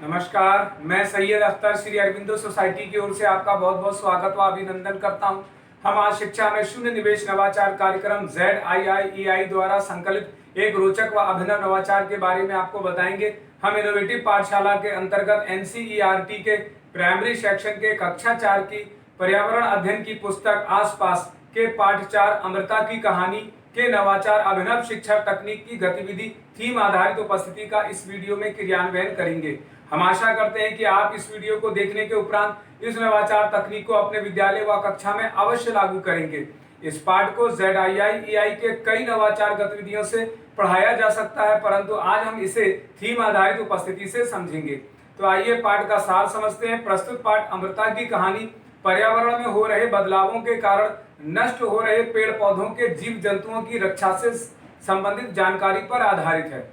नमस्कार, मैं सैयद अख्तर श्री अरविंदो सोसाइटी की ओर से आपका बहुत बहुत स्वागत व अभिनंदन करता हूं। हम आज शिक्षा में शून्य निवेश नवाचार कार्यक्रम ZIIEI द्वारा संकलित एक रोचक व अभिनव नवाचार के बारे में आपको बताएंगे। हम इनोवेटिव पाठशाला के अंतर्गत NCERT के प्राइमरी सेक्शन के कक्षा 4 की पर्यावरण अध्ययन की पुस्तक आसपास के पाठ 4 अमृता की कहानी के नवाचार अभिनव शिक्षा तकनीक की गतिविधि थीम आधारित उपस्थिति का इस वीडियो में क्रियान्वयन करेंगे। हम आशा करते हैं कि आप इस वीडियो को देखने के उपरांत इस नवाचार तकनीक को अपने विद्यालय व कक्षा में अवश्य लागू करेंगे। इस पाठ को ZIIEI के कई नवाचार गतिविधियों से पढ़ाया जा सकता है, परंतु आज हम इसे थीम आधारित उपस्थिति से समझेंगे। तो आइए पाठ का सार समझते हैं। प्रस्तुत पाठ अमृता की कहानी पर्यावरण में हो रहे बदलावों के कारण नष्ट हो रहे पेड़ पौधों के जीव जंतुओं की रक्षा से संबंधित जानकारी पर आधारित है।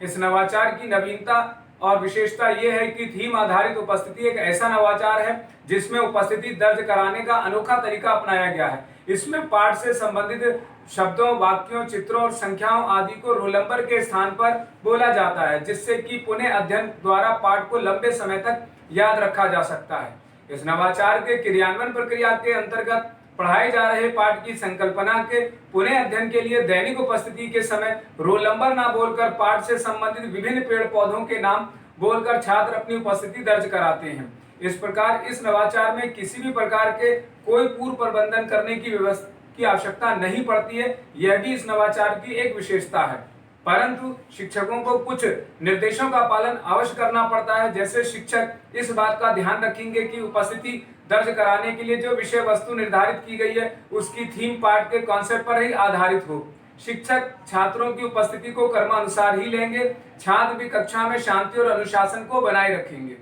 इस नवाचार की नवीनता और विशेषता यह है कि थीम आधारित उपस्थिति एक ऐसा नवाचार है जिसमें उपस्थिति दर्ज कराने का अनोखा तरीका अपनाया गया है। इसमें पाठ से संबंधित शब्दों, वाक्यों, चित्रों और संख्याओं आदि को रोल नंबर के स्थान पर बोला जाता है, जिससे कि पुनः अध्ययन द्वारा पाठ को लंबे समय तक याद रखा जा सकता है। इस नवाचार के क्रियान्वयन प्रक्रिया के अंतर्गत पढ़ाए जा रहे पाठ की संकल्पना के पुनः अध्ययन के लिए दैनिक उपस्थिति के समय रोल नंबर ना बोलकर पाठ से संबंधित विभिन्न पेड़ पौधों के नाम बोलकर छात्र अपनी उपस्थिति दर्ज कराते हैं। इस प्रकार इस नवाचार में किसी भी प्रकार के कोई पूर्व प्रबंधन करने की आवश्यकता नहीं पड़ती है। यह भी इस नवाचार की एक विशेषता है, परंतु शिक्षकों को कुछ निर्देशों का पालन अवश्य करना पड़ता है। जैसे शिक्षक इस बात का ध्यान रखेंगे कि उपस्थिति दर्ज कराने के लिए जो विषय वस्तु निर्धारित की गई है उसकी थीम पाठ के कॉन्सेप्ट पर ही आधारित हो। शिक्षक छात्रों की उपस्थिति को क्रमानुसार ही लेंगे। छात्र भी कक्षा में शांति और अनुशासन को बनाए रखेंगे।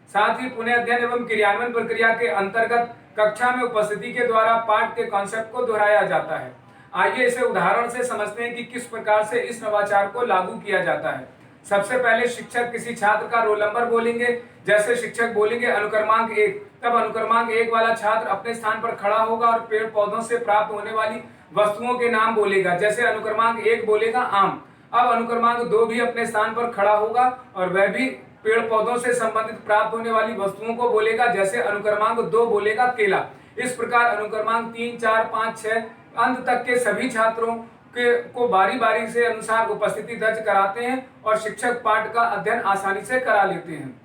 साथ ही पुनः अध्ययन एवं क्रियान्वयन प्रक्रिया के अंतर्गत कक्षा में उपस्थिति के द्वारा पाठ के कॉन्सेप्ट को दोहराया जाता है। आइए इसे उदाहरण से समझते हैं कि किस प्रकार से इस नवाचार को लागू किया जाता है। सबसे पहले शिक्षक किसी छात्र का रोल नंबर बोलेंगे। जैसे शिक्षक बोलेंगे अनुक्रमांक 1, तब अनुक्रमांक 1 वाला छात्र अपने स्थान पर खड़ा होगा और पेड़ पौधों से प्राप्त होने वाली वस्तुओं के नाम बोलेगा। जैसे अनुक्रमांक 1 बोलेगा आम, अब अनुक्रमांक 2 भी अपने स्थान पर खड़ा होगा और वह भी पेड़ पौधों से संबंधित प्राप्त होने वाली वस्तुओं को बोलेगा। जैसे अनुक्रमांक 2 बोलेगा केला। इस प्रकार अनुक्रमांक 3, 4, 5, 6 अंत तक के सभी छात्रों को बारी बारी से अनुसार उपस्थिति दर्ज कराते हैं और शिक्षक पाठ का अध्ययन आसानी से करा लेते हैं।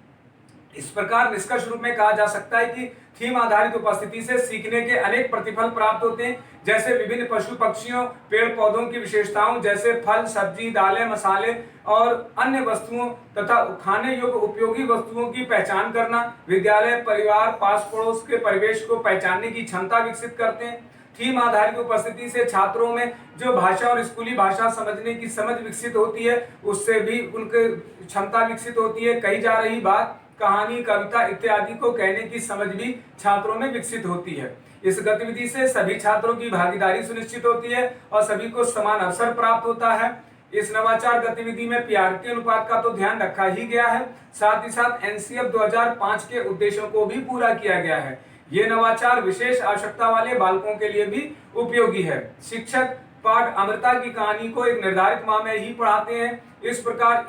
इस प्रकार निष्कर्ष रूप में कहा जा सकता है कि थीम आधारित उपस्थिति से सीखने के अनेक प्रतिफल प्राप्त होते हैं। जैसे विभिन्न पशु पक्षियों, पेड़ पौधों की विशेषताओं जैसे फल, सब्जी, दालें, मसाले और अन्य वस्तुओं तथा खाने योग्य उपयोगी वस्तुओं की पहचान करना, विद्यालय, परिवार, पास पड़ोस के परिवेश को पहचानने की क्षमता विकसित करते हैं। थीम आधारित उपस्थिति से छात्रों में जो भाषा और स्कूली भाषा समझने की समझ विकसित होती है, उससे भी उनकी क्षमता विकसित होती है। कही जा रही बात, कहानी, कविता इत्यादि को कहने की समझ भी छात्रों में विकसित होती है। इस गतिविधि से सभी छात्रों की भागीदारी सुनिश्चित होती है और सभी को समान अवसर प्राप्त होता है। इस नवाचार गतिविधि में PRT अनुपात का तो ध्यान रखा ही गया है, साथ ही साथ NCF 2005 के उद्देश्यों को भी पूरा किया गया है। ये नवाचार विशेष आवश्यकता वाले बालकों के लिए भी उपयोगी है। शिक्षक पाठ अमृता की कहानी को एक निर्धारित माह में ही पढ़ाते हैं। इस प्रकार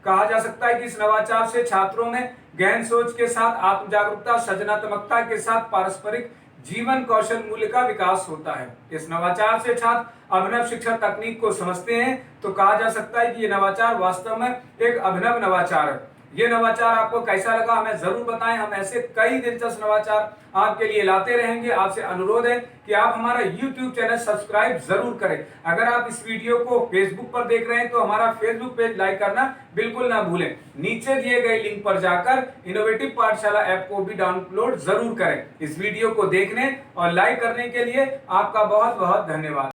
कहा जा सकता है कि इस नवाचार से छात्रों में गहन सोच के साथ आत्म जागरूकता, सृजनात्मकता के साथ पारस्परिक जीवन कौशल मूल्य का विकास होता है। इस नवाचार से छात्र अभिनव शिक्षा तकनीक को समझते हैं, तो कहा जा सकता है कि ये नवाचार वास्तव में एक अभिनव नवाचार है। ये नवाचार आपको कैसा लगा हमें जरूर बताएं। हम ऐसे कई दिलचस्प नवाचार आपके लिए लाते रहेंगे। आपसे अनुरोध है कि आप हमारा YouTube चैनल सब्सक्राइब जरूर करें। अगर आप इस वीडियो को Facebook पर देख रहे हैं तो हमारा Facebook पेज लाइक करना बिल्कुल ना भूलें। नीचे दिए गए लिंक पर जाकर इनोवेटिव पाठशाला ऐप को भी डाउनलोड जरूर करें। इस वीडियो को देखने और लाइक करने के लिए आपका बहुत बहुत धन्यवाद।